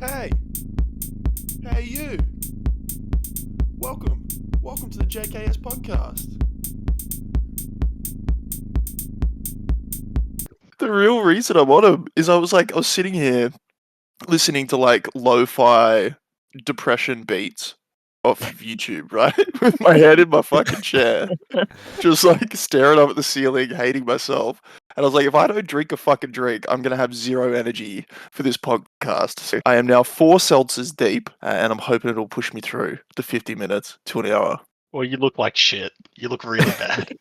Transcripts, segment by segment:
Hey! Hey you! Welcome to the JKS podcast. The real reason I'm on him is I was sitting here listening to like lo-fi depression beats off of YouTube, right? With my head in my fucking chair, just like staring up at the ceiling, hating myself. And I was like, if I don't drink a fucking drink, I'm gonna have zero energy for this podcast. So I am now 4 seltzers deep, and I'm hoping it'll push me through the 50 minutes to an hour. Well, you look like shit. You look really bad.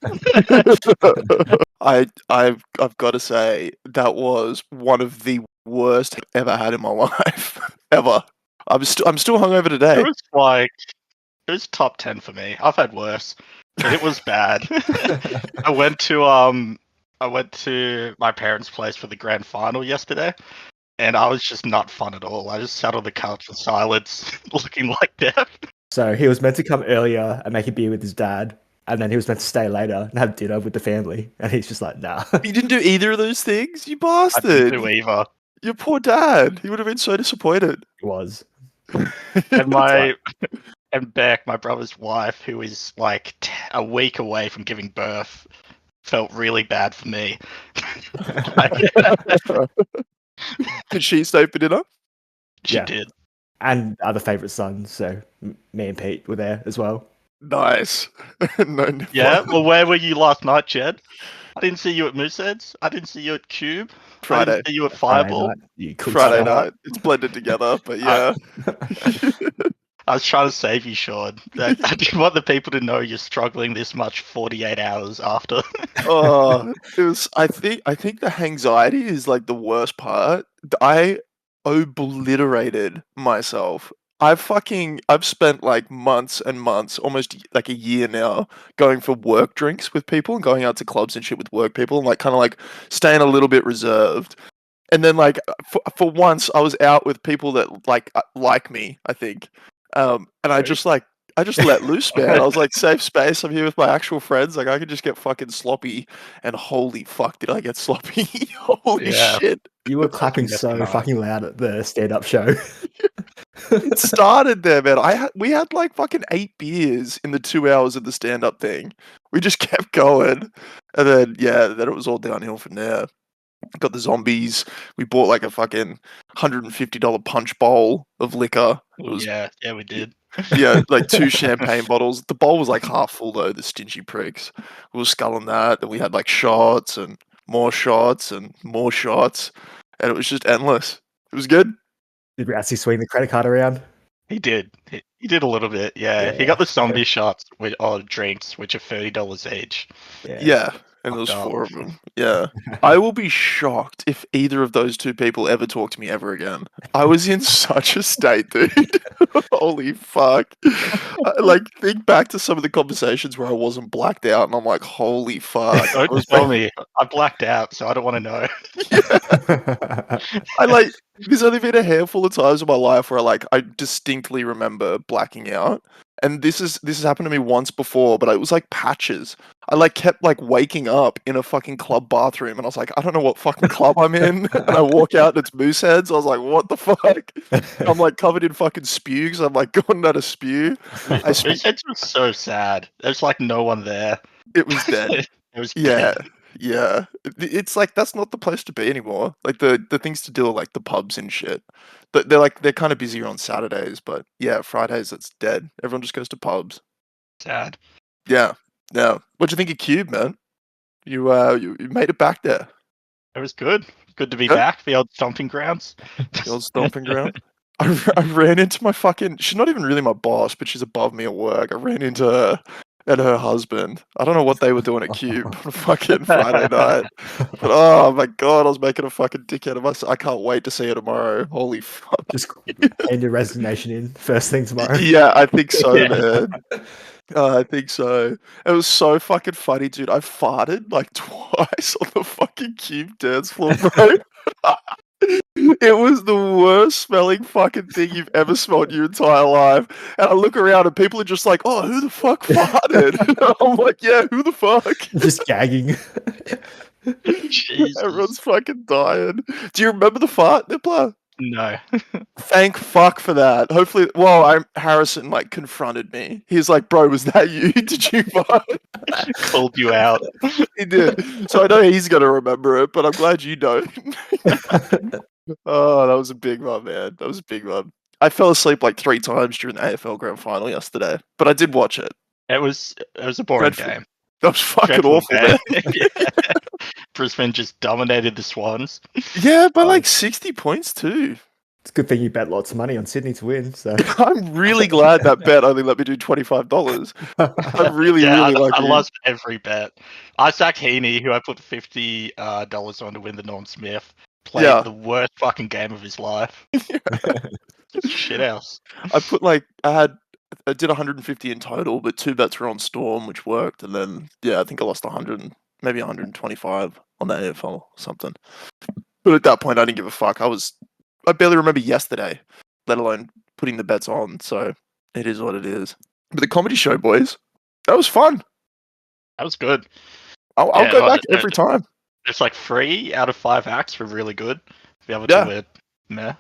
I've got to say that was one of the worst I've ever had in my life, ever. I'm still hungover today. It was top 10 for me. I've had worse. But it was bad. I went to my parents' place for the grand final yesterday, and I was just not fun at all. I just sat on the couch in silence, looking like death. So he was meant to come earlier and make a beer with his dad, and then he was meant to stay later and have dinner with the family, and he's just like, nah. You didn't do either of those things, you I bastard. didn't do either. Your poor dad. He would have been so disappointed. He was. And Beck, my brother's wife, who is like a week away from giving birth, felt really bad for me. Did she stay for dinner? She Yeah. did. And other favourite sons, so me and Pete were there as well. Nice. No, Yeah, well, where were you last night, Jed? I didn't see you at Mooseheads. I didn't see you at Cube. I Friday. didn't see you at Fireball. Friday night. It's blended together, but yeah. I was trying to save you, Sean. I didn't want the people to know you're struggling this much 48 hours after. Oh, it was. I think the anxiety is like the worst part. I obliterated myself. I've spent like months and months, almost like a year now, going for work drinks with people and going out to clubs and shit with work people and like kind of like staying a little bit reserved. And then like for once I was out with people that like me, I think. And I just let loose, man. I was like, safe space. I'm here with my actual friends. Like I could just get fucking sloppy. And holy fuck, did I get sloppy? Holy Yeah. shit. You were clapping so fucking loud at the stand-up show. It started there, man. We had like fucking 8 beers in the 2 hours of the stand-up thing. We just kept going. And then it was all downhill from there. Got the zombies. We bought like a fucking $150 punch bowl of liquor. It was, Yeah, we did. yeah, like 2 champagne bottles. The bowl was like half full though, the stingy pricks. We were sculling that. Then we had like shots and more shots and more shots. And it was just endless. It was good. Did we actually swing the credit card around? He did. He did a little bit, yeah. He got the zombie shots with drinks, which are $30 each. Yeah. And there was 4 of them. Yeah. I will be shocked if either of those 2 people ever talk to me ever again. I was in such a state, dude. Holy fuck. Like, think back to some of the conversations where I wasn't blacked out and I'm like, holy fuck. Don't tell me. I blacked out, so I don't want to know. There's only been a handful of times in my life where I distinctly remember blacking out. And this has happened to me once before, but it was like patches. I kept waking up in a fucking club bathroom, and I was like, I don't know what fucking club I'm in. And I walk out and it's Mooseheads. I was like, what the fuck? I'm like covered in fucking spew because I'm like going out of spew. Mooseheads was so sad. There's like no one there. It was dead. It was Yeah. dead. Yeah. It's like that's not the place to be anymore. Like the things to do are like the pubs and shit. But they're kind of busier on Saturdays, but yeah, Fridays it's dead. Everyone just goes to pubs. Sad. Yeah. Yeah. What'd you think of Cube, man? You made it back there. It was good. Good to be back. The old stomping grounds. The old stomping ground. I ran into my fucking. She's not even really my boss, but she's above me at work. I ran into her and her husband. I don't know what they were doing at Cube on a fucking Friday night. But oh my god, I was making a fucking dickhead of myself. I can't wait to see her tomorrow. Holy fuck. Just hand your resignation in first thing tomorrow. Yeah, I think so, man. I think so. It was so fucking funny, dude. I farted like twice on the fucking Cube dance floor, bro. It was the worst smelling fucking thing you've ever smelled in your entire life. And I look around and people are just like, oh, who the fuck farted? I'm like, yeah, who the fuck? Just gagging. Jesus. Everyone's fucking dying. Do you remember the fart, Nippler? No. Thank fuck for that. Hopefully, Harrison like confronted me. He's like, "Bro, was that you? Did you vote?" Called you out. He did. So I know he's gonna remember it, but I'm glad you don't. Oh, that was a big one, man. That was a big one. I fell asleep like 3 times during the AFL Grand Final yesterday, but I did watch it. It was a boring Dreadful. game. That was fucking Dreadful awful, game. man. Yeah. Brisbane just dominated the Swans. Yeah, by like 60 points too. It's a good thing you bet lots of money on Sydney to win. So I'm really glad that bet only let me do $25. I'm really lucky. I lost every bet. Isaac Heaney, who I put $50 on to win the Norm Smith, played the worst fucking game of his life. Shit house. I did 150 in total, but 2 bets were on Storm, which worked, and then I think I lost 100, maybe 125 on the AFL or something. But at that point, I didn't give a fuck. I barely remember yesterday, let alone putting the bets on. So it is what it is. But the comedy show, boys, that was fun. That was good. I'll go back every time. It's like 3 out of 5 acts were really good. The other 2 were meh.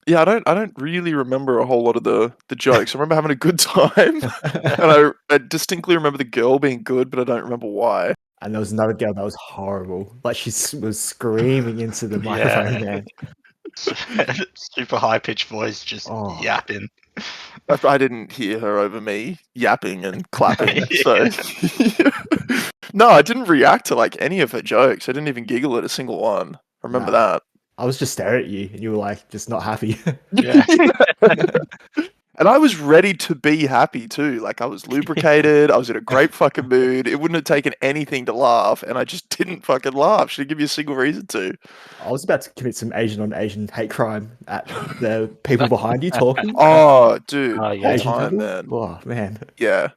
Yeah, I don't really remember a whole lot of the jokes. I remember having a good time, and I distinctly remember the girl being good, but I don't remember why. And there was another girl that was horrible. Like she was screaming into the microphone, man. Super high pitched voice, just yapping. I didn't hear her over me yapping and clapping. So no, I didn't react to like any of her jokes. I didn't even giggle at a single one. I remember that. I was just staring at you, and you were like, just not happy. Yeah. And I was ready to be happy too. Like I was lubricated. I was in a great fucking mood. It wouldn't have taken anything to laugh, and I just didn't fucking laugh. She didn't give me a single reason to. I was about to commit some Asian on Asian hate crime at the people behind you talking. Oh, dude, yeah. Asian man. Oh man. Yeah.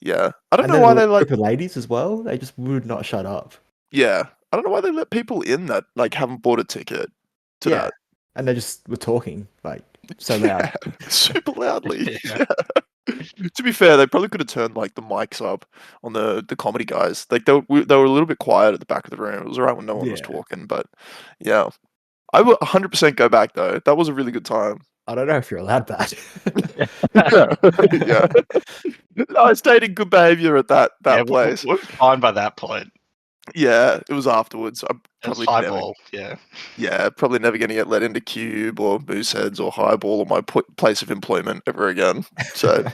I don't know why they like group of ladies as well. They just would not shut up. Yeah, I don't know why they let people in that like haven't bought a ticket to that. And they just were talking like so loud, super loudly. Yeah. To be fair, they probably could have turned like the mics up on the comedy guys. Like they were a little bit quiet at the back of the room. It was alright when no one was talking, but yeah, I would 100% go back though. That was a really good time. I don't know if you're allowed that. Yeah. No, I stayed in good behavior at that place. We're fine by that point. Yeah, it was afterwards. I'm probably highball, probably never going to get let into Cube or Mooseheads or Highball or my place of employment ever again. So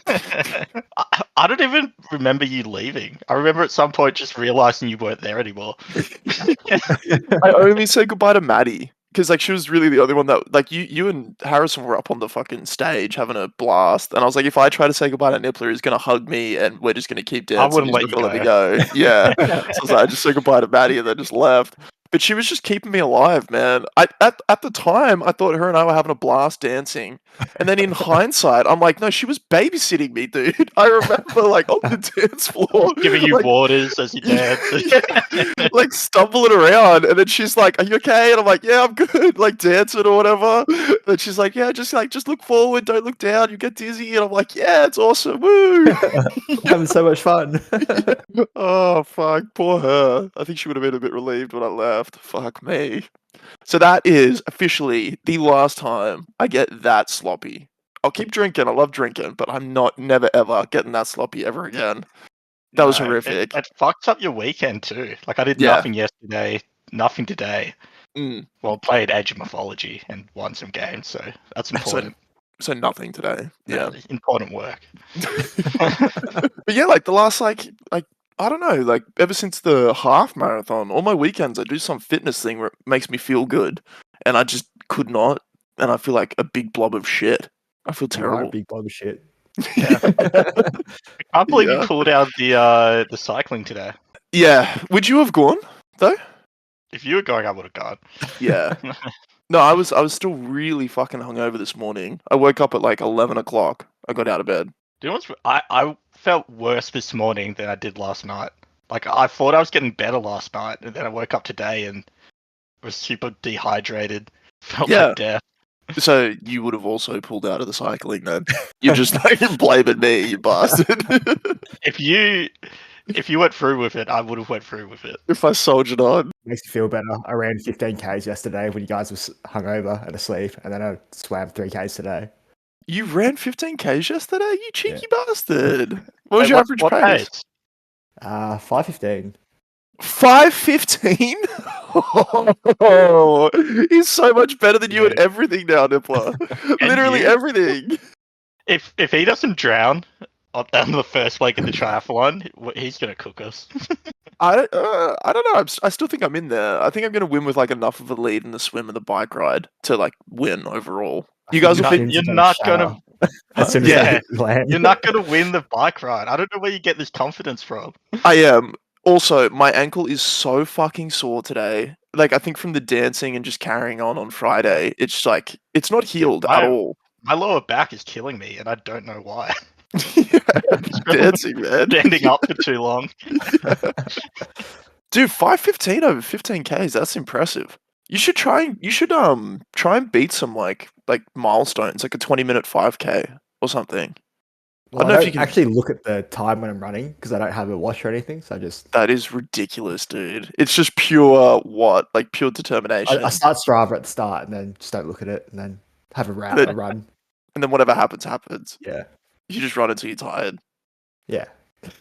I don't even remember you leaving. I remember at some point just realizing you weren't there anymore. I only said goodbye to Maddie because like she was really the only one that like you and Harrison were up on the fucking stage having a blast, and I was like, if I try to say goodbye to Nippler, he's gonna hug me, and we're just gonna keep dancing. I wouldn't let me go. Yeah, so I was like, I just said goodbye to Maddie and then just left. But she was just keeping me alive, man. At the time, I thought her and I were having a blast dancing. And then in hindsight, I'm like, no, she was babysitting me, dude. I remember, like, on the dance floor. Giving you like, waters as you dance. Like, stumbling around. And then she's like, are you okay? And I'm like, yeah, I'm good. Like, dancing or whatever. And she's like, yeah, just look forward. Don't look down. You get dizzy. And I'm like, yeah, it's awesome. Woo. Having so much fun. Oh, fuck. Poor her. I think she would have been a bit relieved when I left. Fuck me. So that is officially the last time I get that sloppy. I'll keep drinking. I love drinking, but I'm never ever getting that sloppy ever again. That was horrific. It fucks up your weekend too. Like I did nothing yesterday, nothing today. Well, played Age of Mythology and won some games, so that's important. So nothing today. Yeah. Important work. But yeah, like the last like I don't know, like ever since the half marathon, all my weekends I do some fitness thing where it makes me feel good, and I just could not, and I feel like a big blob of shit. I feel terrible. Big blob of shit. Yeah. I can't believe you pulled out the cycling today. Yeah, would you have gone though? If you were going, I would have gone. Yeah. No, I was still really fucking hungover this morning. I woke up at like 11 o'clock. I got out of bed. Do you know what's... I felt worse this morning than I did last night. Like, I thought I was getting better last night, and then I woke up today and was super dehydrated. Felt like death. So you would have also pulled out of the cycling then? You're just like blaming me, you bastard. If you If you went through with it, I would have went through with it. If I soldiered on. Makes me feel better. I ran 15Ks yesterday when you guys were hungover and asleep, and then I swam 3Ks today. You ran 15Ks yesterday, you cheeky bastard. What was Wait, your average what pace? 5:15. 5:15? Oh, he's so much better than you at Yeah. everything now, Nippler. And Literally you? everything. If he doesn't drown on the first week of the triathlon, he's gonna cook us. I don't know. I still think I'm in there. I think I'm going to win with like enough of a lead in the swim and the bike ride to like win overall. You guys will be. You're not gonna. As soon as Yeah. I land. You're not gonna win the bike ride. I don't know where you get this confidence from. I am. Also, my ankle is so fucking sore today. Like, I think from the dancing and just carrying on Friday, it's like, it's not healed at all. My lower back is killing me, and I don't know why. Yeah, dancing, man. Standing up for too long. Dude, 5:15 over 15Ks, that's impressive. You should try and beat some like milestones, like a 20-minute 5K or something. Well, I don't know I if don't you can. actually look at the time when I'm running because I don't have a watch or anything. So I just That is ridiculous, dude. It's just pure what? Like pure determination. I start Strava at the start and then just don't look at it and then have a run. And then whatever happens, happens. Yeah. You just run until you're tired. Yeah.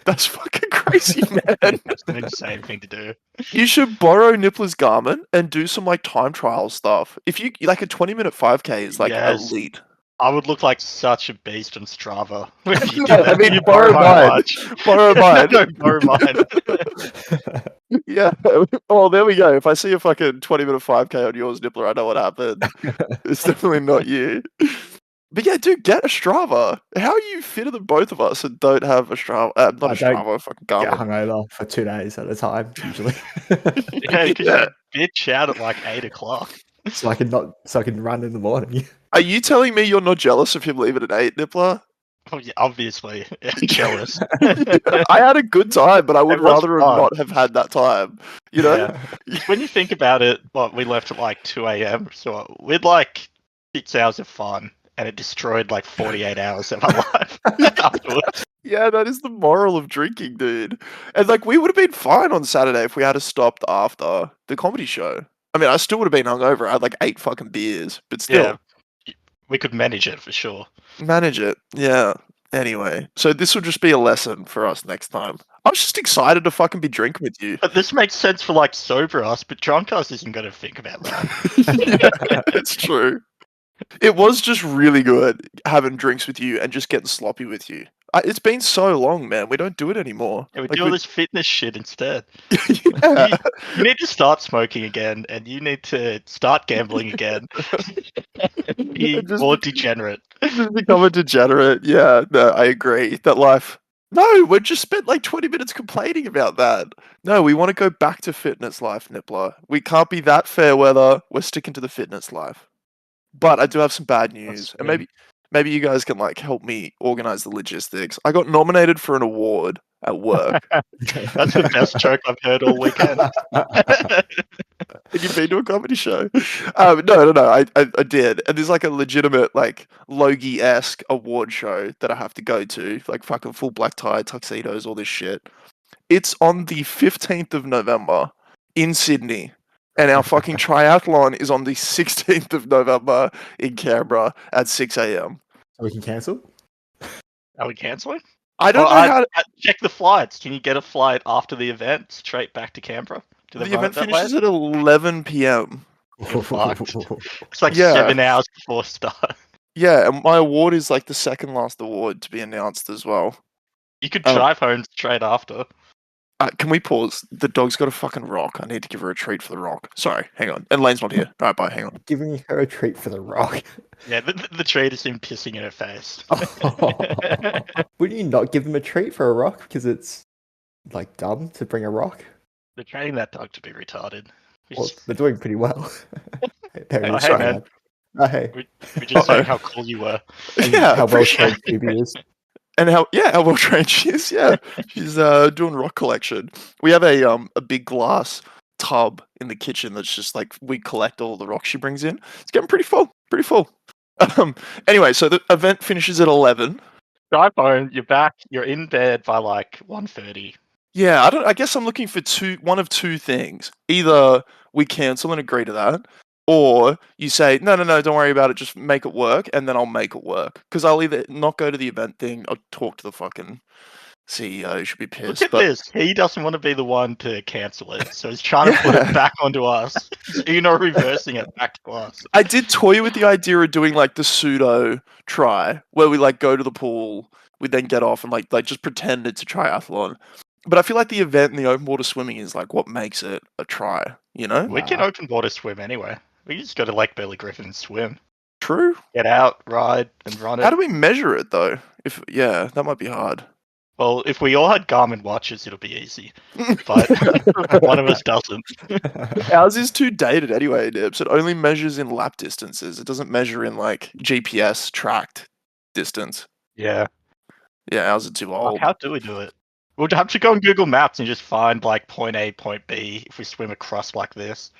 That's fucking crazy, man. It's an insane thing to do. You should borrow Nippler's Garmin and do some like time trial stuff. If you like a 20-minute 5K is like Yes. elite. I would look like such a beast on Strava. If you Yeah, did that. I mean, You borrow mine. watch. Borrow mine. No, borrow mine. Yeah. Oh, there we go. If I see a fucking 20-minute 5K on yours, Nippler, I know what happened. It's definitely not you. But yeah, dude, get a Strava. How are you fitter than both of us and don't have a Strava? Not a I don't Strava, a fucking Get Garmin. hungover for 2 days at a time usually. Yeah, because Yeah. you bitch out at like 8 o'clock. so I can run in the morning. Are you telling me you're not jealous of him leaving at 8, Nippler? Oh, yeah, obviously. Jealous. I had a good time, but I would It was rather fun. not have had that time. You know? Yeah. When you think about it, we left at like 2 a.m. So we'd like 6 hours of fun, and it destroyed like 48 hours of our life afterwards. Yeah, that is the moral of drinking, dude. And like, we would have been fine on Saturday if we had stopped after the comedy show. I mean, I still would have been hungover. I had like 8 fucking beers, but still, Yeah, we could manage it for sure. manage it. Yeah. Anyway, so this will just be a lesson for us next time. I was just excited to fucking be drinking with you. But this makes sense for like sober us, but drunk us isn't going to think about that. Yeah, it's true. It was just really good having drinks with you and just getting sloppy with you. It's been so long, man. We don't do it anymore. Yeah, we Like, do all this fitness shit instead. yeah. You need to start smoking again, and you need to start gambling again. Be Just more be- degenerate. Just become a degenerate. Yeah, no, I agree. That life. No, we just spent like 20 minutes complaining about that. No, we want to go back to fitness life, Nippler. We can't be that fair weather. We're sticking to the fitness life. But I do have some bad news, and maybe you guys can like help me organize the logistics. I got nominated for an award at work. That's the best joke I've heard all weekend. Have you been to a comedy show? No. I did, and there's like a legitimate like Logie-esque award show that I have to go to, like fucking full black tie, tuxedos, all this shit. It's on the 15th of November in Sydney, and our fucking triathlon is on the 16th of November in Canberra at 6 a.m. We can cancel. Are we cancelling? I don't know how Check the flights. Can you get a flight after the event straight back to Canberra? Do they the run event it that way? finishes at 11 p.m. fucked. It's like Yeah. 7 hours before start. Yeah, and my award is like the second last award to be announced as well. You could Oh. drive home straight after. Can we pause? The dog's got a fucking rock. I need to give her a treat for the rock. Sorry, hang on. And Lane's not here. All right, bye. Hang on. Giving her a treat for the rock. Yeah, the treat is him pissing in her face. Wouldn't you not give them a treat for a rock because it's like dumb to bring a rock? They're training that dog to be retarded. Well, they're doing pretty well. They're Oh, really hey, trying. man. Oh, hey. We're just saying how cool you were. And Yeah, how well appreciate trained Phoebe is. And how well trained she is. Yeah, she's doing rock collection. We have a big glass tub in the kitchen that's just like we collect all the rocks she brings in. It's getting pretty full. Pretty full. Anyway, so the event finishes at 11. Drive home, you're back, you're in bed by like 1:30. Yeah, I guess I'm looking for one of two things. Either we cancel and agree to that, or you say, no, don't worry about it, just make it work, and then I'll make it work. Because I'll either not go to the event thing or talk to the fucking CEO, he should be Look pissed. at But this. He doesn't want to be the one to cancel it, so he's trying to put it back onto us. He's reversing it back to us. I did toy with the idea of doing like the pseudo try, where we like go to the pool, we then get off and like just pretend it's a triathlon. But I feel like the event and the open water swimming is like what makes it a try, you know? We can open water swim anyway. We just go to Lake Burley Griffin and swim. True. Get out, ride, and run it. How do we measure it though? Yeah, that might be hard. Well, if we all had Garmin watches, it'll be easy. But one of us doesn't. Ours is too dated anyway, Nibs. It only measures in lap distances. It doesn't measure in like GPS tracked distance. Yeah. Yeah, ours is too old. How do we do it? We'll have to go on Google Maps and just find like point A, point B if we swim across like this.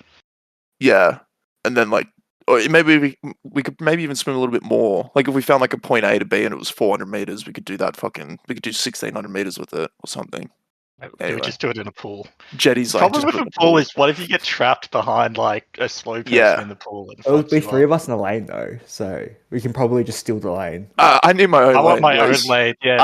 Yeah, and then like, or maybe we could maybe even swim a little bit more. Like if we found like a point A to B and it was 400 meters, we could do that. We could do 1600 meters with it or something. Anyway. We just do it in a pool. Jetty's like. Problem with a pool is, what if you get trapped behind like a slow person in the pool? It'll be three of us in a lane though, so we can probably just steal the lane. I need my own. I want my own lane. Yeah,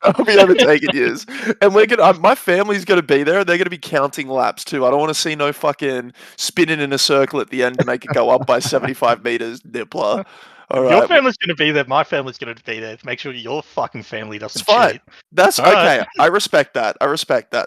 I'll be overtaking yours, and we're gonna. My family's gonna be there. They're gonna be counting laps too. I don't want to see no fucking spinning in a circle at the end to make it go up by 75 meters. Nippler. All right. Your family's going to be there. My family's going to be there to make sure your fucking family doesn't cheat. That's all okay. Right. I respect that.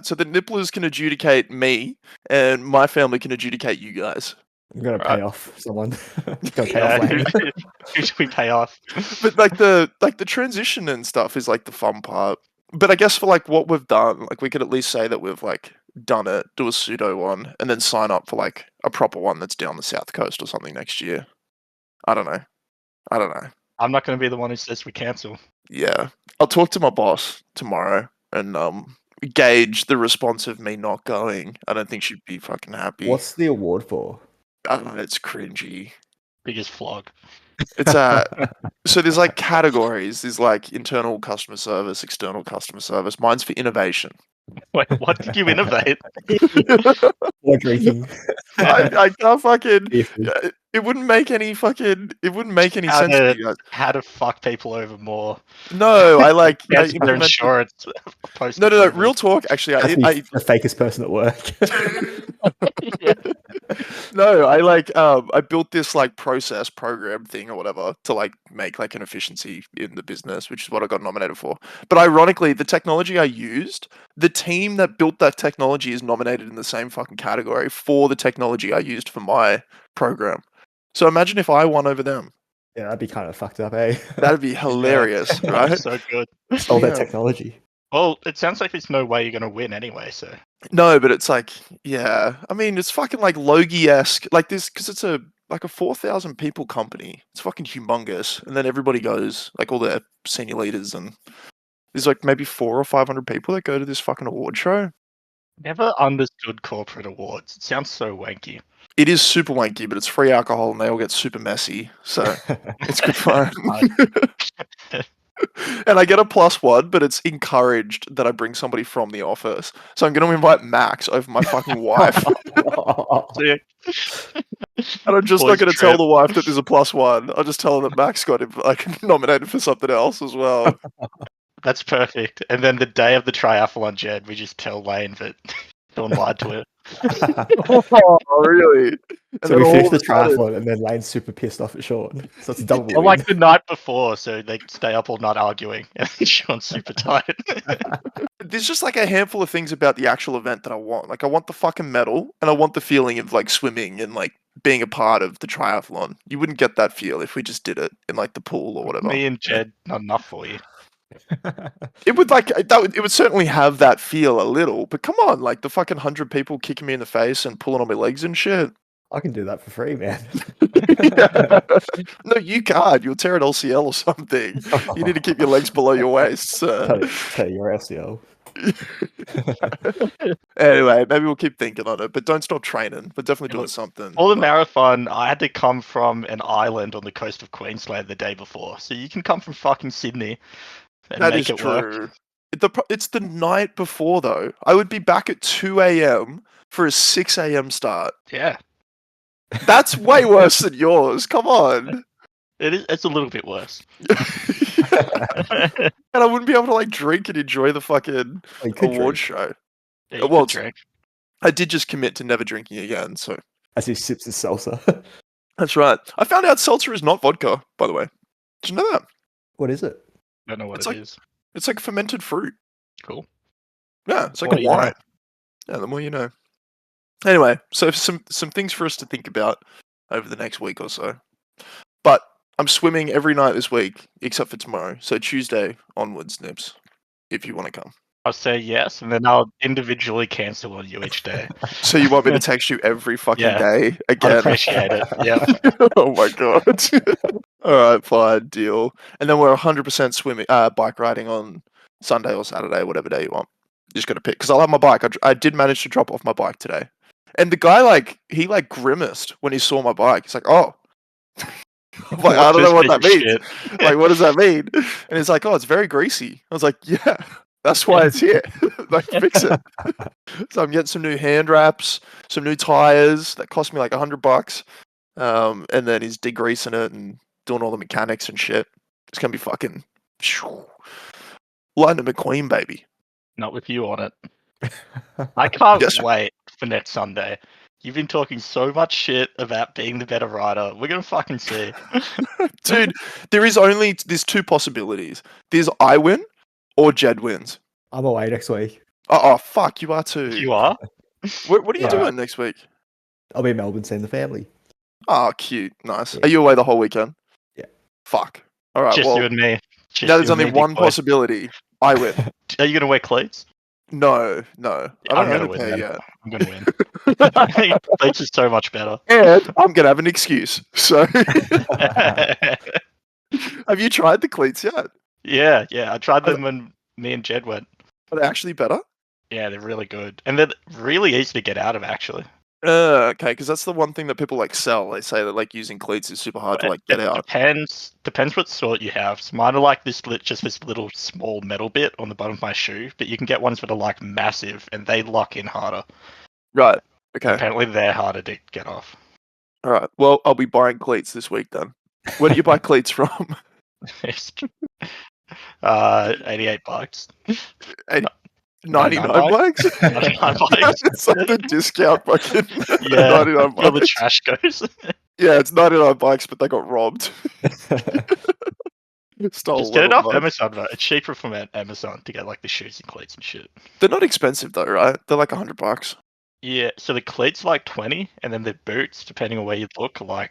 So the nipplers can adjudicate me, and my family can adjudicate you guys. I'm going to pay off someone. Who should we pay off? But like the transition and stuff is like the fun part. But I guess for like what we've done, like we could at least say that we've like done it, do a pseudo one, and then sign up for like a proper one that's down the south coast or something next year. I don't know. I'm not going to be the one who says we cancel. Yeah. I'll talk to my boss tomorrow and gauge the response of me not going. I don't think she'd be fucking happy. What's the award for? I don't know, it's cringy. Biggest flog. It's so there's like categories. There's like internal customer service, external customer service. Mine's for innovation. Wait, what did you innovate? More drinking. I can't fucking. It wouldn't make any sense to you guys. How to fuck people over more? No, I like their insurance. No. Real talk. Actually, I the fakest person at work. No, I built this like process program thing or whatever to like make like an efficiency in the business, which is what I got nominated for. But ironically, the technology I used, the team that built that technology is nominated in the same fucking category for the technology I used for my program. So imagine if I won over them. Yeah, that'd be kind of fucked up, eh? That'd be hilarious, right? So good. All that technology. Well, it sounds like there's no way you're going to win anyway, so. No, but it's like, yeah. I mean, it's fucking like Logie-esque, like this, because it's a 4,000 people company. It's fucking humongous. And then everybody goes, like all their senior leaders, and there's like maybe 400 or 500 people that go to this fucking award show. Never understood corporate awards. It sounds so wanky. It is super wanky, but it's free alcohol and they all get super messy. So it's good fun. And I get a +1, but it's encouraged that I bring somebody from the office. So I'm going to invite Max over my fucking wife. And I'm just not going to tell the wife that there's a +1. I'll just tell her that Max got like nominated for something else as well. That's perfect. And then the day of the triathlon, Jed, we just tell Lane that Sean lied to her. Oh, really? So we finish the triathlon and then Lane's super pissed off at Sean. So it's a double win. Or like the night before, so they stay up all night arguing and Sean's super tired. There's just like a handful of things about the actual event that I want. Like I want the fucking medal and I want the feeling of like swimming and like being a part of the triathlon. You wouldn't get that feel if we just did it in like the pool or whatever. Me and Jed, not enough for you. It would certainly have that feel a little, but come on, like the fucking 100 people kicking me in the face and pulling on my legs and shit. I can do that for free, man. No, you can't. You'll tear an LCL or something. You need to keep your legs below your waist. So. Tell your LCL. Anyway, maybe we'll keep thinking on it, but don't stop training. We're definitely doing something. For the marathon, I had to come from an island on the coast of Queensland the day before, so you can come from fucking Sydney. And that make is it true. Work. It's the night before though. I would be back at 2 a.m. for a 6 a.m. start. Yeah, That's way worse than yours. Come on. it's a little bit worse. And I wouldn't be able to like drink and enjoy the fucking Oh, you could award drink show. Yeah, you Well, could drink. I did just commit to never drinking again, so as he sips his salsa. that's right. I found out seltzer is not vodka, by the way. Did you know that? What is it? I don't know what It's it like- is. It's like fermented fruit. Cool. Yeah, it's like More a you know. wine. Yeah, the more you know. Anyway, so some things for us to think about over the next week or so. But I'm swimming every night this week, except for tomorrow. So Tuesday onwards, Nips, if you want to come. I'll say yes, and then I'll individually cancel on you each day. So you want me to text you every fucking Yeah, day I'd again? appreciate it. Yeah. Oh my god. All right, fine, deal. And then we're 100% swimming, bike riding on Sunday or Saturday, whatever day you want. Just got to pick because I love my bike. I did manage to drop off my bike today, and the guy he grimaced when he saw my bike. He's like, "Oh." I'm like, I don't know what that means. Like, what does that mean? And he's like, "Oh, it's very greasy." I was like, "Yeah, that's why it's here. Like, fix it." So I'm getting some new hand wraps, some new tires that cost me like $100. And then he's degreasing it and doing all the mechanics and shit. It's gonna be fucking Lightning McQueen, baby. Not with you on it. I can't Yes. wait for next Sunday. You've been talking so much shit about being the better rider. We're gonna fucking see. Dude, there's two possibilities. There's I win or Jed wins. I'm away next week. Oh, fuck, you are too. You are? What are you Yeah. doing next week? I'll be in Melbourne seeing the family. Oh, cute. Nice. Yeah. Are you away the whole weekend? Yeah. Fuck. All right, Just well, you and me. Just now there's you and only me, one big boy. possibility. I win. Are you gonna wear cleats? No. I I'm don't gonna own a win pair then. yet. I'm gonna win. Cleats is so much better. And I'm going to have an excuse. So, have you tried the cleats yet? Yeah. I tried them when me and Jed went. Are they actually better? Yeah, they're really good. And they're really easy to get out of, actually. Okay, because that's the one thing that people sell. They say that using cleats is super hard to get out. Depends what sort you have. So mine are like just this little small metal bit on the bottom of my shoe, but you can get ones that are massive and they lock in harder. Right. Okay. Apparently they're harder to get off. All right. Well, I'll be buying cleats this week then. Where do you buy cleats from? It's $88. 99 $99 bucks? $99. It's like the discount fucking Yeah, 99 where the bucks. trash goes. Yeah, it's 99 bucks, but they got robbed. Stole Just get it off $11. Amazon, bro. It's cheaper from Amazon to get the shoes and cleats and shit. They're not expensive though, right? They're like $100. Yeah, so the cleats are 20, and then the boots, depending on where you look, are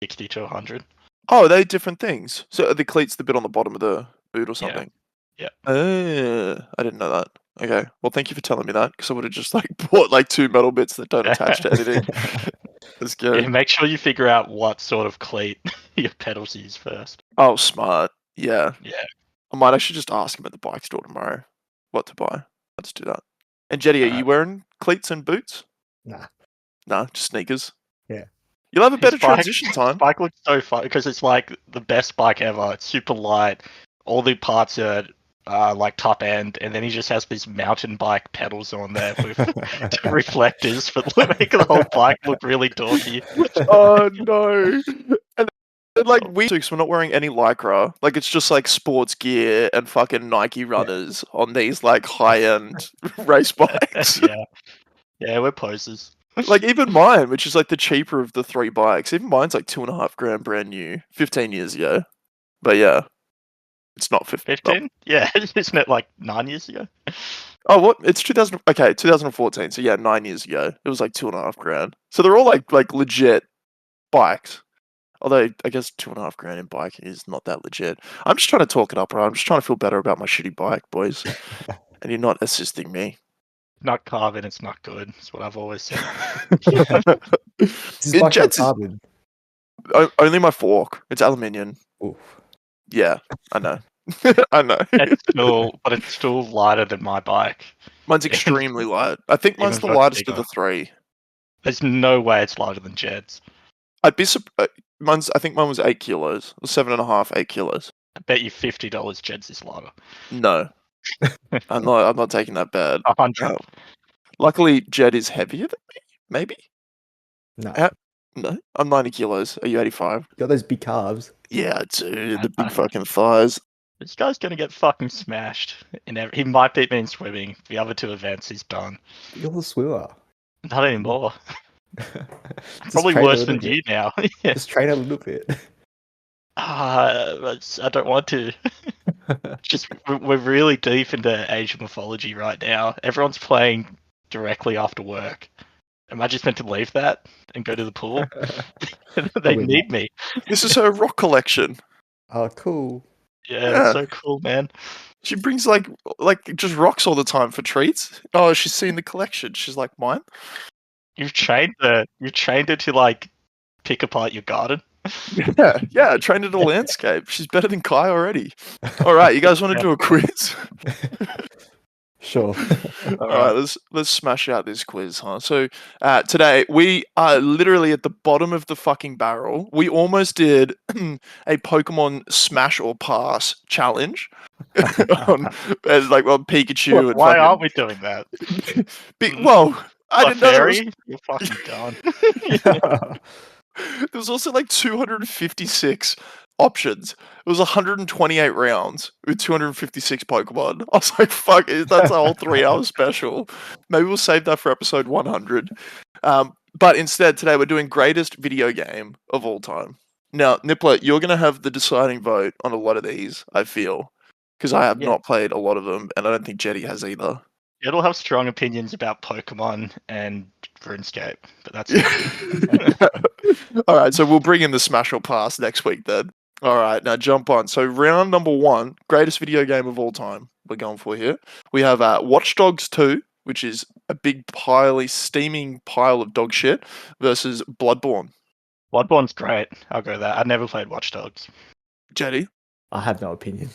60 to 100. Oh, are they different things? So are the cleats the bit on the bottom of the boot or something? Yeah. I didn't know that. Okay. Well, thank you for telling me that because I would have just bought 2 metal bits that don't attach to anything. That's good. Yeah, make sure you figure out what sort of cleat your pedals use first. Oh, smart. Yeah. Yeah. I might actually just ask him at the bike store tomorrow what to buy. Let's do that. And Jetty, are you wearing cleats and boots? Nah. Nah, just sneakers. Yeah. You'll have a better His bike- transition time. Bike looks so fun because it's the best bike ever. It's super light. All the parts are top end, and then he just has these mountain bike pedals on there with reflectors for make the whole bike look really dorky. Oh no! And then, we're not wearing any lycra. It's just sports gear and fucking Nike runners on these high end race bikes. Yeah, we're posers. Even mine, which is the cheaper of the 3 bikes, even mine's $2.5 grand brand new, 15 years ago. But yeah, it's not 15? Yeah, isn't it 9 years ago? Oh, what? It's 2014. So yeah, 9 years ago, it was $2.5 grand. So they're all legit bikes. Although I guess $2.5 grand in bike is not that legit. I'm just trying to talk it up, right? I'm just trying to feel better about my shitty bike, boys. And you're not assisting me. Not carbon, it's not good. That's what I've always said. This is like Jets is- carbon. Only my fork. It's aluminium. Oof. Yeah, I know. I know. It's still lighter than my bike. Mine's extremely light. I think mine's the Even lightest of bigger. the 3. There's no way it's lighter than Jed's. I'd be surprised. I think mine was 8 kilos, or 7.5, 8 kilos. I bet you $50 Jed's is lighter. No, I'm not taking that bad. 100. Luckily, Jed is heavier than me. Maybe. No, No, I'm 90 kilos. Are you 85? got those big calves. Yeah, dude, the big fucking thighs. This guy's gonna get fucking smashed. He might beat me in swimming. The other 2 events, he's done. You're the swimmer. Not anymore. Just Probably train a worse little than bit. you now. Yeah. Just train a little bit. I don't want to. Just we're really deep into Asian mythology right now. Everyone's playing directly after work. Am I just meant to leave that and go to the pool? They Probably need me. This is her rock collection. Oh, cool. Yeah, Yeah. it's so cool, man. She brings like just rocks all the time for treats. Oh, she's seen the collection. She's like, mine. You've trained her to like pick apart your garden. Yeah. Trained in a landscape. She's better than Kai already. All right, you guys want to do a quiz? Sure. All right, let's smash out this quiz, huh? So today we are literally at the bottom of the fucking barrel. We almost did a Pokemon Smash or Pass challenge on Pikachu and Why fucking. aren't we doing that? Well, I didn't know there was. Fairy, you're fucking done. There was also like 256 options. It was 128 rounds with 256 Pokemon. I was like, fuck, that's a whole 3-hour special. Maybe we'll save that for episode 100. But instead, today we're doing greatest video game of all time. Now, Nippler, you're going to have the deciding vote on a lot of these, I feel. Because I have not played a lot of them, and I don't think Jetty has either. It'll have strong opinions about Pokemon and RuneScape, but that's it. All right, so we'll bring in the Smash or Pass next week then. All right, now jump on. So round number 1, greatest video game of all time. We're going for here. We have Watch Dogs 2, which is a big steaming pile of dog shit, versus Bloodborne. Bloodborne's great. I'll go that. I've never played Watch Dogs. Jetty. I have no opinion.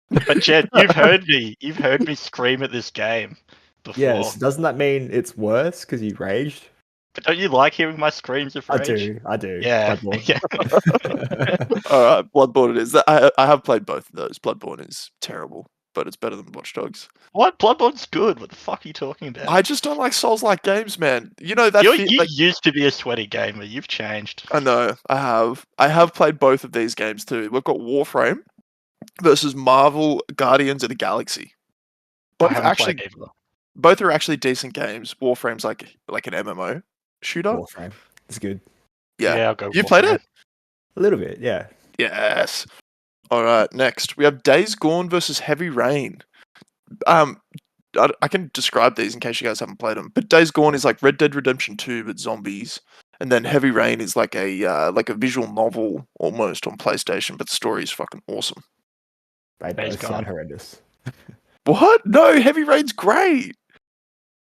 But Jed, you've heard me. You've heard me scream at this game before. Yes, doesn't that mean it's worse because you raged? But don't you like hearing my screams of rage? I do. Yeah. Bloodborne. Yeah. All right, Bloodborne it is. I have played both of those. Bloodborne is terrible, but it's better than Watch Dogs. What? Bloodborne's good. What the fuck are you talking about? I just don't like Souls-like games, man. You know that. You used to be a sweaty gamer. You've changed. I know. I have. I have played both of these games too. We've got Warframe versus Marvel Guardians of the Galaxy. Both are actually decent games. Warframe's like an MMO shooter. Warframe. It's good. Yeah. I'll go. You played it? A little bit, yeah. Yes. All right. Next, we have Days Gone versus Heavy Rain. I can describe these in case you guys haven't played them. But Days Gone is like Red Dead Redemption 2 with zombies, and then Heavy Rain is like a visual novel almost on PlayStation, but the story is fucking awesome. They both sound horrendous. What? No, Heavy Rain's great.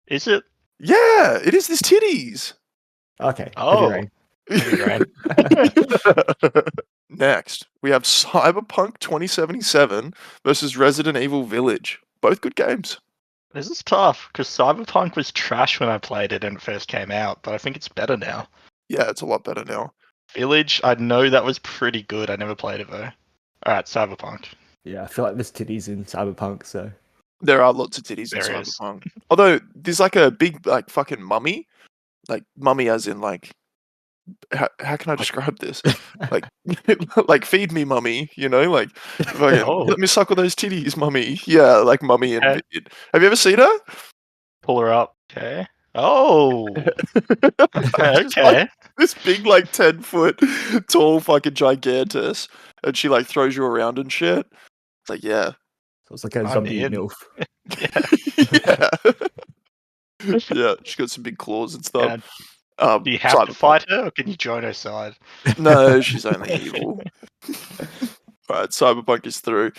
Is it? Yeah, it is. This titties. Okay. Oh. Heavy Rain. Next, we have Cyberpunk 2077 versus Resident Evil Village. Both good games. This is tough because Cyberpunk was trash when I played it and it first came out, but I think it's better now. Yeah, it's a lot better now. Village, I know that was pretty good. I never played it though. All right, Cyberpunk. Yeah, I feel like there's titties in Cyberpunk, so. There are lots of titties in Cyberpunk. Although there's like a big like fucking mummy, like mummy as in like. How can I describe this? Like, like feed me, mummy. You know, like let me suckle those titties, mummy. Yeah, like mummy and. Have you ever seen her? Pull her up. Okay. Oh. Okay. Like, this big, like 10-foot tall, fucking gigantus, and she like throws you around and shit. It's like, yeah. So it's like a zombie MILF. Yeah. Yeah, she's got some big claws and stuff. Do you have to fight her, or can you join her side? No, she's only evil. Alright, Cyberpunk is through.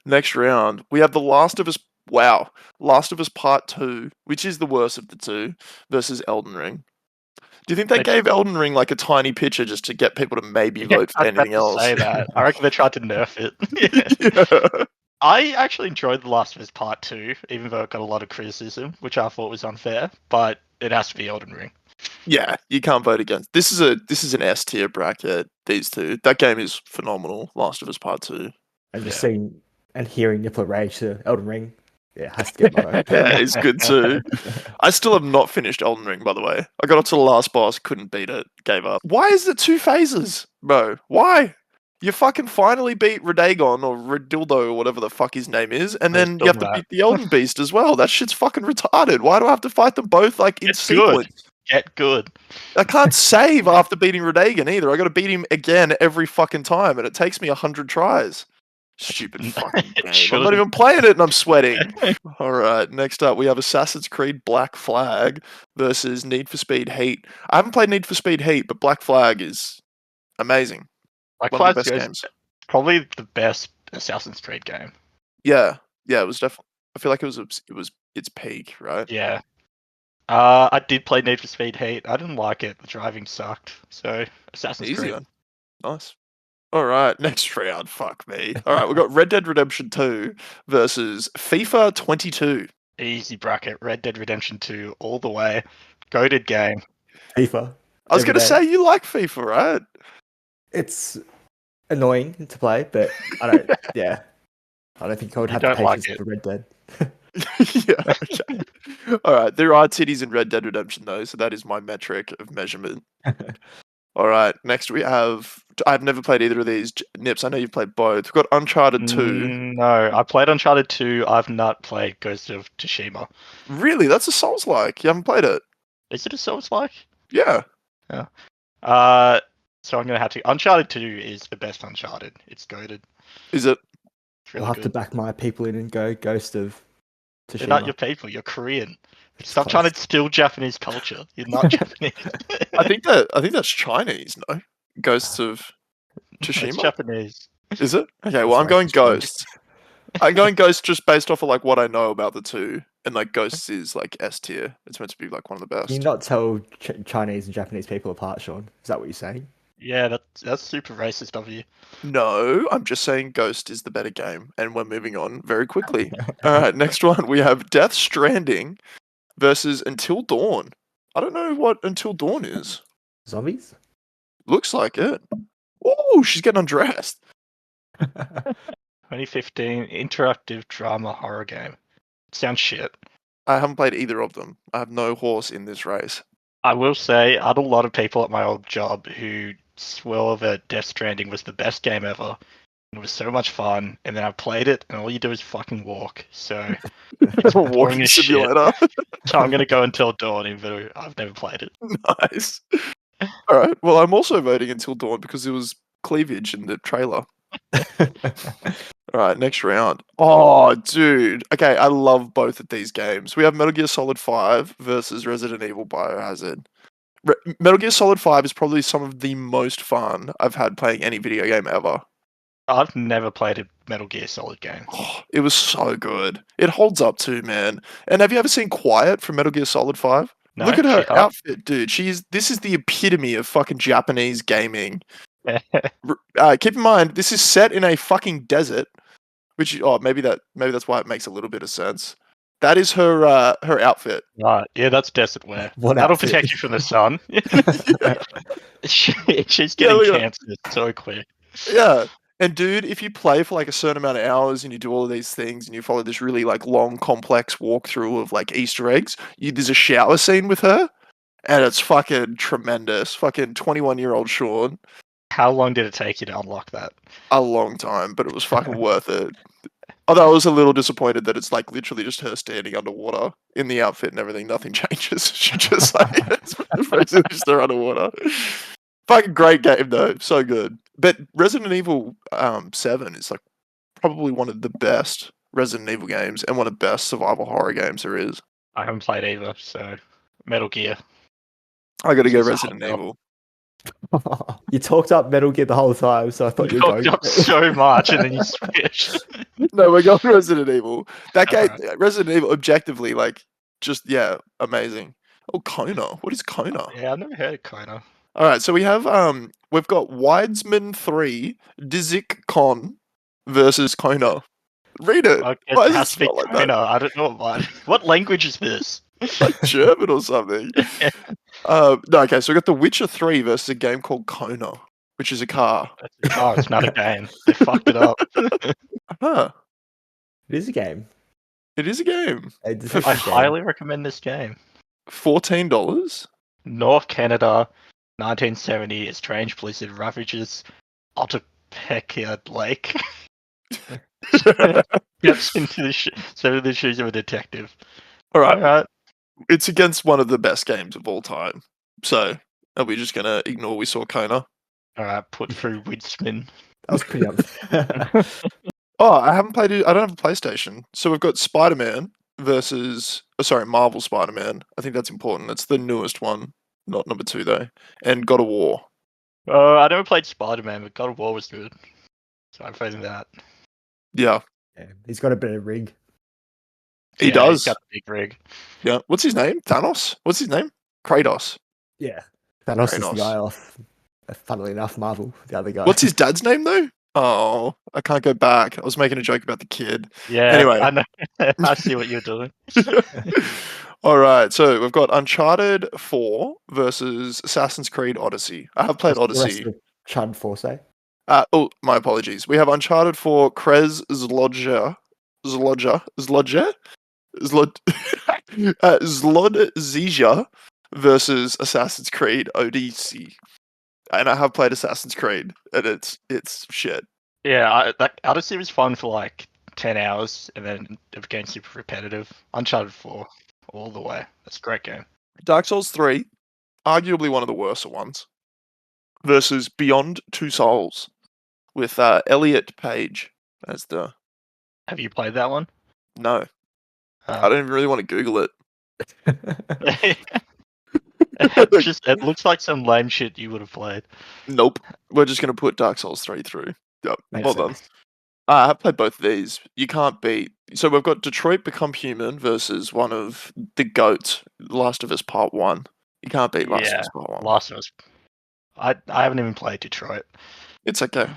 Next round, we have The Last of Us. Wow. Last of Us Part 2, which is the worst of the two, versus Elden Ring. Do you think they gave Elden Ring like a tiny picture just to get people to maybe vote for anything else? Say that. I reckon they tried to nerf it. Yeah. I actually enjoyed The Last of Us Part 2, even though it got a lot of criticism, which I thought was unfair, but it has to be Elden Ring. Yeah, you can't vote against. This is an S tier bracket. These two, that game is phenomenal. Last of Us Part 2. And just seeing and hearing Nippler rage to Elden Ring Yeah, has to get my vote. Yeah, it's good too. I still have not finished Elden Ring, by the way. I got up to the last boss, couldn't beat it, gave up. Why is it 2 phases, bro? Why? You fucking finally beat Radagon or Redildo or whatever the fuck his name is, and There's then you still have to that. beat the Elden Beast as well. That shit's fucking retarded. Why do I have to fight them both like in It's good. sequence? Get good. I can't save after beating Radagon either. I got to beat him again every fucking time, and it takes me 100 tries. Stupid fucking game. I'm not Should've- even playing it, and I'm sweating. All right, next up we have Assassin's Creed Black Flag versus Need for Speed Heat. I haven't played Need for Speed Heat, but Black Flag is amazing. Black One of the Flag's best games. probably the best Assassin's Creed game. Yeah, it was definitely. I feel like it was its peak, right? Yeah. I did play Need for Speed Heat. I didn't like it. The driving sucked. So Assassin's Creed. Easier. Nice. All right, next round. Fuck me. All right, we've got Red Dead Redemption 2 versus FIFA 22. Easy bracket. Red Dead Redemption 2 all the way. Goated game. FIFA. I was every going to day. say you like FIFA, right? It's annoying to play, but I don't. Yeah, I don't think I would You have the don't like patience it. for Red Dead. Yeah. Okay. All right. There are titties in Red Dead Redemption though, so that is my metric of measurement. All right. Next we have. I've never played either of these. Nips, I know you've played both. We've got Uncharted 2. No, I played Uncharted 2. I've not played Ghost of Tsushima. Really? That's a Souls-like. You haven't played it? Is it a Souls-like? Yeah. So I'm gonna have to. Uncharted 2 is the best Uncharted. It's goated. Is it? It's I'll really have to good. back my people in and go Ghost of Tsushima. You're not your people. You're Korean. Stop close. trying to steal Japanese culture. You're not Japanese. I think that's Chinese. No, Ghosts of It's Tsushima. Japanese. Is it? Okay. Well, That's I'm going racist, bro. Ghosts. I'm going Ghosts just based off of like what I know about the two, and like Ghosts is like S tier. It's meant to be like one of the best. Can you not tell Chinese and Japanese people apart, Sean? Is that what you're saying? Yeah, that's super racist of you. No, I'm just saying Ghost is the better game, and we're moving on very quickly. All right, next one we have Death Stranding versus Until Dawn. I don't know what Until Dawn is. Zombies? Looks like it. Oh, she's getting undressed. 2015 interactive drama horror game. Sounds shit. I haven't played either of them. I have no horse in this race. I will say, I had a lot of people at my old job who swore that Death Stranding was the best game ever. It was so much fun, and then I played it, and all you do is fucking walk. So, It's a walking boring as shit. simulator. So I'm gonna go Until Dawn, even though I've never played it. Nice. All right. Well, I'm also voting Until Dawn because there was cleavage in the trailer. All right, next round. Oh, dude. Okay, I love both of these games. We have Metal Gear Solid 5 versus Resident Evil Biohazard. Metal Gear Solid 5 is probably some of the most fun I've had playing any video game ever. I've never played a Metal Gear Solid game. Oh, it was so good. It holds up too, man. And have you ever seen Quiet from Metal Gear Solid 5? No, Look at her she hot? outfit, dude. This is the epitome of fucking Japanese gaming. Keep in mind, this is set in a fucking desert, which maybe that's why it makes a little bit of sense. That is her outfit. Right, yeah, that's desert wear. What That'll outfit? protect you from the sun. She's Yeah, getting look at- cancer so quick. Yeah. And dude, if you play for like a certain amount of hours and you do all of these things and you follow this really like long, complex walkthrough of like Easter eggs, there's a shower scene with her, and it's fucking tremendous. Fucking 21-year-old Sean. How long did it take you to unlock that? A long time, but it was fucking worth it. Although I was a little disappointed that it's like literally just her standing underwater in the outfit and everything. Nothing changes. She just like it's basically just her underwater. Fucking great game though, so good. But Resident Evil 7 is like probably one of the best Resident Evil games and one of the best survival horror games there is. I haven't played either, so Metal Gear. I got to go This is a Resident hot Evil. You talked up Metal Gear the whole time, so I thought you were Talked going. up so much, and then you switch. No, we're going Resident Evil. That game, Alright. Resident Evil, objectively, like, just amazing. Oh, Kona. What is Kona? Yeah, I've never heard of Kona. All right, so we've got Weidsman 3 Dizik Con versus Kona. Read it. I Why guess is it it has to be spelled like that? Kona. I don't know what language is this? Like German or something. No, okay, so we got The Witcher 3 versus a game called Kona, which is a car. Oh, it's not a game. They fucked it up. Huh. It is a game. It is a game. Hey, this For is I a game. highly recommend this game. $14. North Canada, 1970. A strange blizzard ravages Ottopeka Lake. Steps into the shoes of a detective. All right. Alright. It's against one of the best games of all time. So, are we just gonna ignore we saw Kona? Alright, put through Widsman. That was pretty unfair. Oh, I haven't played it. I don't have a PlayStation. So we've got Spider-Man versus, Marvel Spider-Man. I think that's important. It's the newest one, not number 2 though. And God of War. I never played Spider-Man, but God of War was good. So I'm playing that. Yeah, Yeah, he's got a bit of rig. he He's does. got a big rig. Yeah. What's his name? Thanos? What's his name? Kratos. Yeah. Thanos is the Kratos. guy off, funnily enough, Marvel, the other guy. What's his dad's name though? Oh, I can't go back. I was making a joke about the kid. Yeah, Anyway. I know. I see what you're doing. All right, so we've got Uncharted 4 versus Assassin's Creed Odyssey. I have played What's the rest Odyssey. of Chad Force? My apologies. We have Uncharted 4 Krez Zlodja. Zlodzija versus Assassin's Creed Odyssey. And I have played Assassin's Creed, and it's shit. Yeah, that Odyssey was fun for like 10 hours, and then it became super repetitive. Uncharted 4, all the way. That's a great game. Dark Souls 3, arguably one of the worst ones, versus Beyond Two Souls with Elliot Page as the... Have you played that one? No. I don't even really want to Google it. It looks like some lame shit you would have played. Nope. We're just going to put Dark Souls 3 through. Yep. Makes Well done. sense. I have played both of these. You can't beat... So we've got Detroit Become Human versus one of the GOATs, Last of Us Part 1. You can't beat Last of Us Part 1. Last of Us. I haven't even played Detroit. It's okay.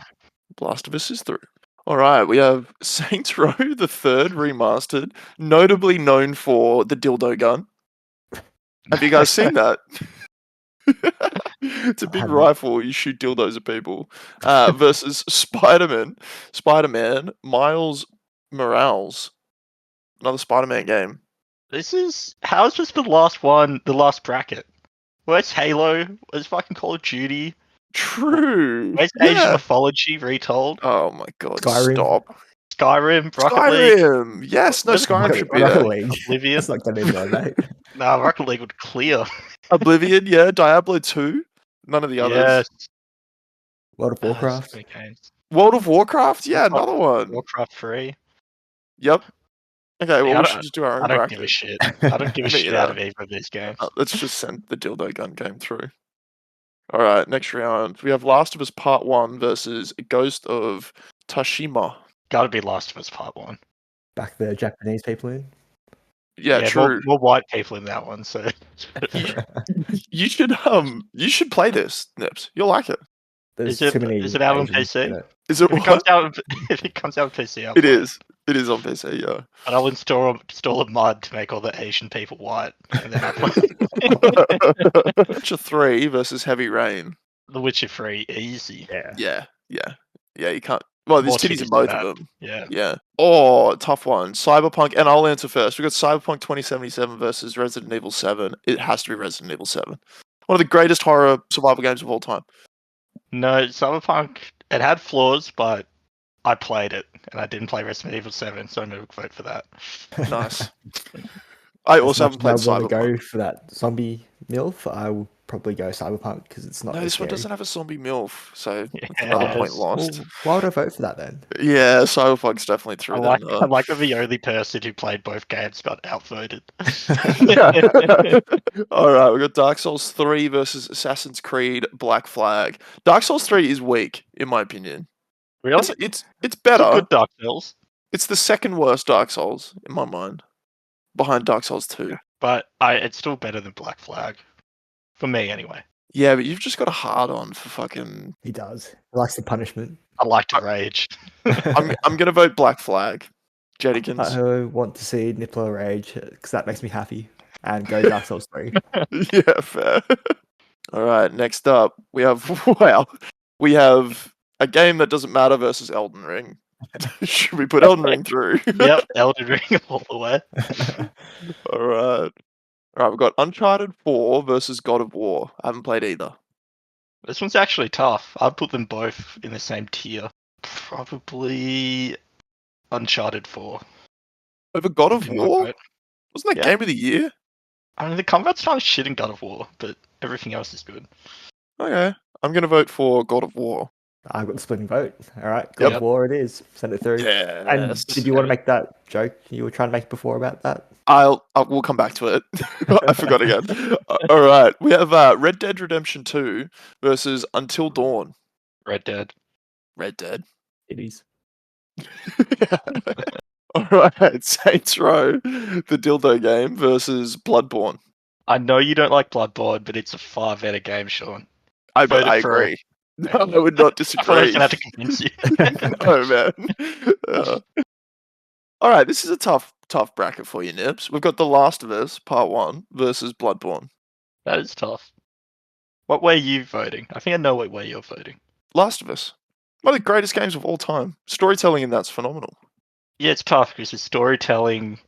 Last of Us is through. All right, we have Saints Row the Third remastered, notably known for the dildo gun. Have you guys seen that? It's a big haven't. rifle. You shoot dildos at people. Versus Spider-Man, Miles Morales, another Spider-Man game. How is this the last bracket? Where's Halo? Where's fucking Call of Duty? True. Where's Asian Mythology retold? Oh my god! Skyrim. Stop. Skyrim, Rocket League, Skyrim. Yes. No. Skyrim should be Rocket there. League. Oblivion. That's not getting in there, mate. Nah, Rocket League would clear. Oblivion. Yeah. Diablo 2. None of the others. Yes. World of Warcraft. So many games. World of Warcraft. Yeah. Another one. Warcraft 3. Yep. Okay. Well, Yeah, we should just do our own I don't bracket. give a shit. I don't give a Me shit either. out of either of these games. Let's just send the dildo gun game through. All right, next round. We have Last of Us Part 1 versus Ghost of Tsushima. Gotta be Last of Us Part 1. Back the Japanese people in. Yeah, true. More white people in that one, so You should play this, Nips. You'll like it. There's Is it- too many. is it out on Asians PC? in it. Is it if it what? comes out if it comes out on PC, I'll It play is. It is on PC, yeah. And I'll install a mod to make all the Asian people white, and then I'll play Witcher 3 versus Heavy Rain. The Witcher 3 easy. Yeah. Yeah, you can't. Well, there's More titties in titties both than of them. Yeah. Yeah. Oh, tough one. Cyberpunk, and I'll answer first. We've got Cyberpunk 2077 versus Resident Evil 7. It has to be Resident Evil 7. One of the greatest horror survival games of all time. No, Cyberpunk, it had flaws, but I played it, and I didn't play Resident Evil 7, so I'm going to vote for that. Nice. I also haven't played I want to Cyberpunk. go for that zombie MILF. I will probably go Cyberpunk because it's not. No, as this one scary. doesn't have a zombie MILF, so Yeah, another point it's- lost. Well, why would I vote for that then? Yeah, Cyberpunk's definitely I through like, that. I like that the only person who played both games got outvoted. All right, we've got Dark Souls 3 versus Assassin's Creed Black Flag. Dark Souls 3 is weak, in my opinion. Really? It's It's a better. good Dark Souls, It's the second worst Dark Souls, in my mind, behind Dark Souls 2. but it's still better than Black Flag. For me, anyway. Yeah, but you've just got a hard on for fucking... He does. He likes the punishment. I like to rage. I'm going to vote Black Flag. Jedikins. I want to see Nippler rage because that makes me happy. And go Dark Souls 3. Yeah, fair. All right, next up, we have... Wow. We have a game that doesn't matter versus Elden Ring. Should we put Elden Ring through? Yep, Elden Ring all the way. All right. All right, we've got Uncharted 4 versus God of War. I haven't played either. This one's actually tough. I'd put them both in the same tier. Probably Uncharted 4. Over God would of be my War? vote. Wasn't that Yeah. Game of the Year? I mean, the combat's kind of shit in God of War, but everything else is good. Okay. I'm going to vote for God of War. I've got the splitting vote. All right, God Yep. of War it is. Send it through. And Yes. did you want to make that joke you were trying to make before about that? We'll come back to it. I forgot again. All right. We have Red Dead Redemption 2 versus Until Dawn. Red Dead. Red Dead. It is. All right. Saints Row, the dildo game versus Bloodborne. I know you don't like Bloodborne, but it's a far better game, Sean. I Vote it for- agree. No, I would not I thought I was disagree. gonna have to convince you. No, man. All right, this is a tough bracket for you, Nips. We've got The Last of Us Part 1 versus Bloodborne. That is tough. What way are you voting? I think I know what way you're voting. Last of Us. One of the greatest games of all time. Storytelling in that's phenomenal. Yeah, it's tough because the storytelling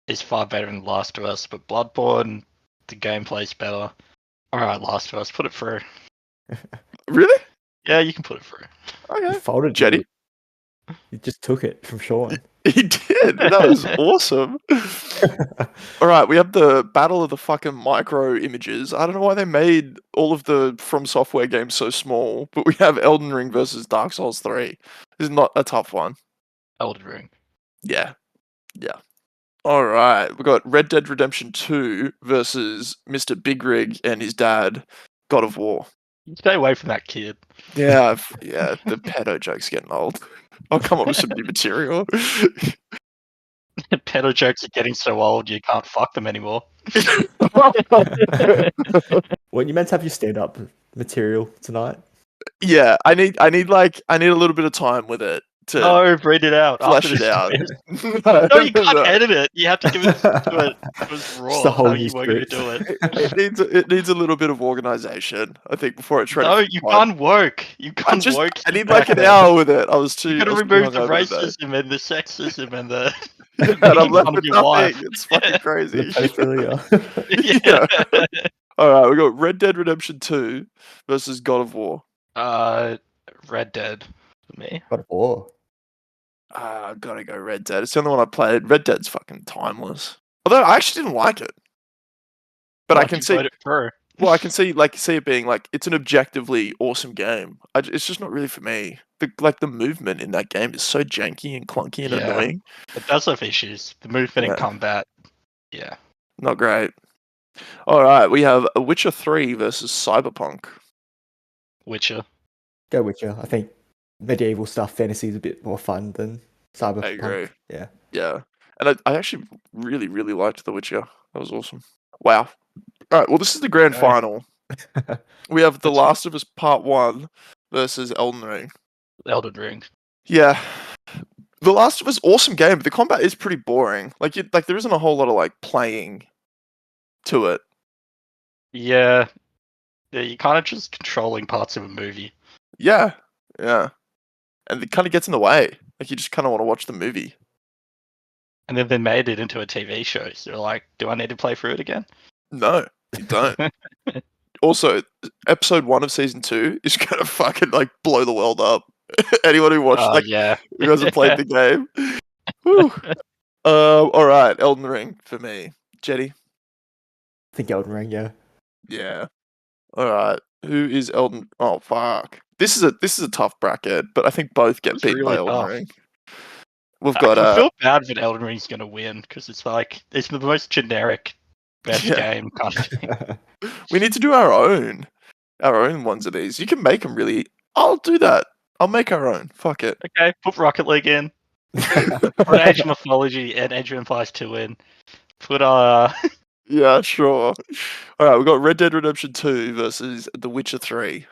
is far better than Last of Us, but Bloodborne, the gameplay's better. Alright, Last of Us, put it through. Really? Yeah, you can put it through. You Okay. folded Jetty? You just took it from Sean. He did. That was awesome. All right, we have the Battle of the fucking Micro Images. I don't know why they made all of the From Software games so small, but we have Elden Ring versus Dark Souls 3. This is not a tough one. Elden Ring. Yeah. Yeah. All right, we've got Red Dead Redemption 2 versus Mr. Big Rig and his dad, God of War. Stay away from that kid. Yeah, yeah, the pedo joke's getting old. I'll come up with some new material. Pedo jokes are getting so old you can't fuck them anymore. Well, you meant to have your stand-up material tonight. Yeah, I need a little bit of time with it to No, read it out. flesh after it this out. series. No, you can't No. edit it. You have to give it to it was raw. Just a whole how new you were going to script. do it. It needs a little bit of organization, I think, before it's ready. No, for you time. can't work. You can't work. I need like an hour with it. I was too. You gotta I was too remove the hungover today. racism and the sexism and the. Yeah, and I'm making left fun of with your nothing. wife. It's fucking crazy. The pedophilia. Yeah. All right, we got Red Dead Redemption 2 versus God of War. Red Dead for me. God of War. Gotta go Red Dead. It's the only one I played. Red Dead's fucking timeless. Although I actually didn't like it, but I Why'd can you see. vote it through? Well, I can see it being like it's an objectively awesome game. It's just not really for me. The movement in that game is so janky and clunky and Yeah. annoying. It does have issues. The movement Yeah. in combat. Yeah. Not great. All right, we have A Witcher 3 versus Cyberpunk. Witcher. Go Witcher. I think medieval stuff, fantasy is a bit more fun than Cyberpunk. I agree. Yeah. Yeah, and I actually really really liked The Witcher. That was awesome. Wow. All right, well this is the grand Okay. final. We have The That's- Last of Us Part 1 versus Elden Ring. Elden Ring. Yeah. The Last of Us, awesome game, but the combat is pretty boring. Like there isn't a whole lot of like playing to it. Yeah. Yeah, you're kind of just controlling parts of a movie. Yeah, yeah, and it kind of gets in the way. Like you just kind of want to watch the movie. And then they made it into a TV show. So you're like, do I need to play through it again? No, you don't. Also, episode 1 of season 2 is gonna fucking like blow the world up. Anyone who watched Yeah. who hasn't played the game. Whew. All right, Elden Ring for me. Jetty. I think Elden Ring, yeah. Yeah. All right. Who is Elden? Oh fuck. This is a tough bracket, but I think both get It's beaten by really Elden tough. Ring. We've got I feel bad that Elden Ring's gonna win because it's like it's the most generic best Yeah. game kind of thing. we need to do our own ones of these. You can make them really. I'll do that. I'll make our own. Fuck it. Okay, put Rocket League in. Put Age of Mythology and Age of Empires 2 in. Put Yeah, sure. All right, we've got Red Dead Redemption 2 versus The Witcher 3.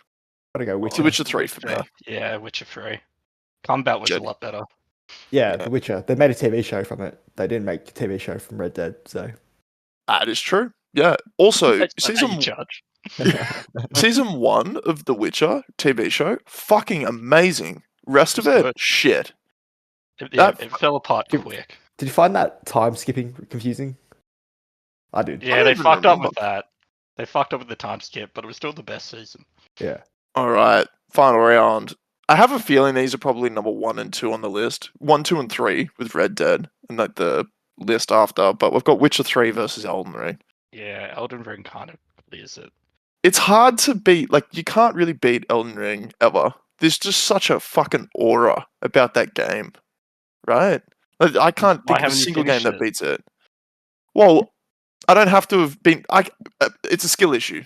Gotta go It's Witcher. The Witcher 3 for me. Yeah, Witcher 3. Combat was Jet- a lot better. Yeah, Yeah. The Witcher. They made a TV show from it. They didn't make a TV show from Red Dead, so. That is true. Yeah. Also, That's not how you judge. season 1 of The Witcher TV show, fucking amazing. Rest of It's it, good. shit. It fell apart Did- quick. Did you find that time skipping confusing? I did. Yeah, don't they even fucked up remember. with that. They fucked up with the time skip, but it was still the best season. Yeah. All right, final round. I have a feeling these are probably number 1 and 2 on the list. 1, 2, and 3 with Red Dead, and like the list after. But we've got Witcher 3 versus Elden Ring. Yeah, Elden Ring kind of clears it. It's hard to beat. Like, you can't really beat Elden Ring ever. There's just such a fucking aura about that game, right? Like, I can't Why think of a haven't you single game finished that it? beats it. Well, I don't have to have been. It's a skill issue.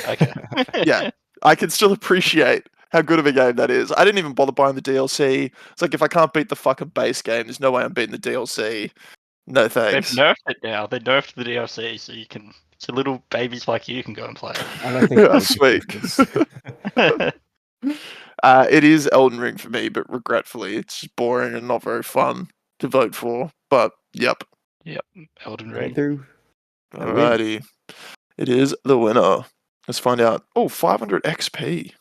Okay. Yeah, I can still appreciate how good of a game that is. I didn't even bother buying the DLC. It's like, if I can't beat the fucking base game, there's no way I'm beating the DLC. No They've thanks. nerfed it now. They nerfed the DLC, so you can. So little babies like you can go and play I don't think Yeah, there's a sweet. difference. it. It is Elden Ring for me, but regretfully, it's just boring and not very fun to vote for. But yep. Yep, Elden Going Ring. through. A win. Alrighty. It is the winner. Let's find out. Oh, 500 XP.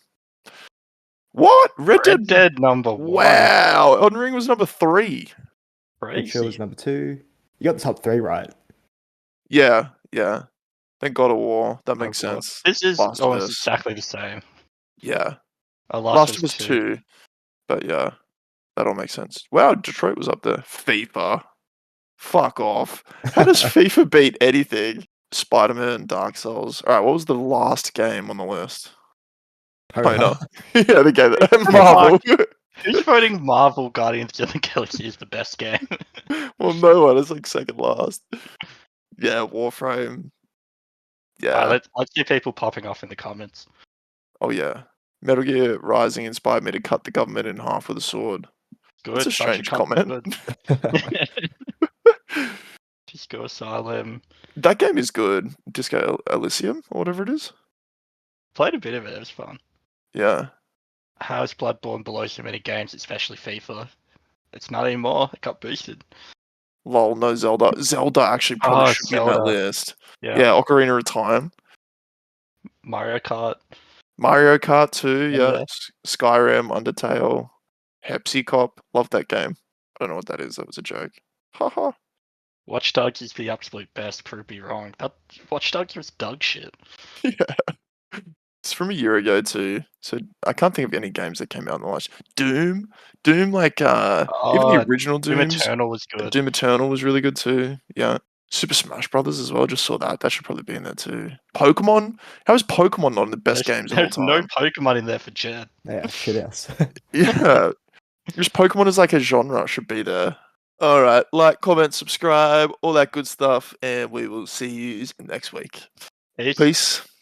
What? Red Red Dead? Dead number 1. Wow. Elden Ring was number 3. Witcher was Crazy. number 2. You got the top 3 right. Yeah. Then God of War. That makes Oh, God. sense. This is Last of almost Us. exactly the same. Yeah. Oh, Last of Us 2. But yeah, that all makes sense. Wow, Detroit was up there. FIFA. Fuck off. How does FIFA beat anything? Spider-Man, Dark Souls. Alright, what was the last game on the list? Kona. Yeah, the game that Marvel. Who's voting Marvel Guardians of the Galaxy is the best game? Well, no one. It's like second last. Yeah, Warframe. Yeah. Let's get people popping off in the comments. Oh yeah. Metal Gear Rising inspired me to cut the government in half with a sword. Good. That's a strange comment. Disco Asylum. That game is good. Disco Elysium or whatever it is. Played a bit of it. It was fun. Yeah. How is Bloodborne below so many games, especially FIFA? It's not anymore. It got boosted. Lol, no Zelda. Zelda actually probably Oh, should be in that Zelda. list. Yeah. Yeah, Ocarina of Time. Mario Kart. Mario Kart 2, yeah. Yeah. Skyrim, Undertale, Pepsi Cop. Love that game. I don't know what that is. That was a joke. Haha. Watch Dogs is the absolute best. Prove me wrong. That Watch Dogs was dog shit. Yeah. It's from a year ago too. So I can't think of any games that came out in the last. Doom, like even the original Doom Dooms. Eternal was good. Doom Eternal was really good too. Yeah. Super Smash Brothers as well. Just saw that. That should probably be in there too. Pokemon. How is Pokemon not in the best games of all There's no time? Pokemon in there for Jed. Yeah, shit house. Yeah. Just Pokemon as like a genre should be there. All right. Like, comment, subscribe, all that good stuff, and we will see you next week. Peace. Peace.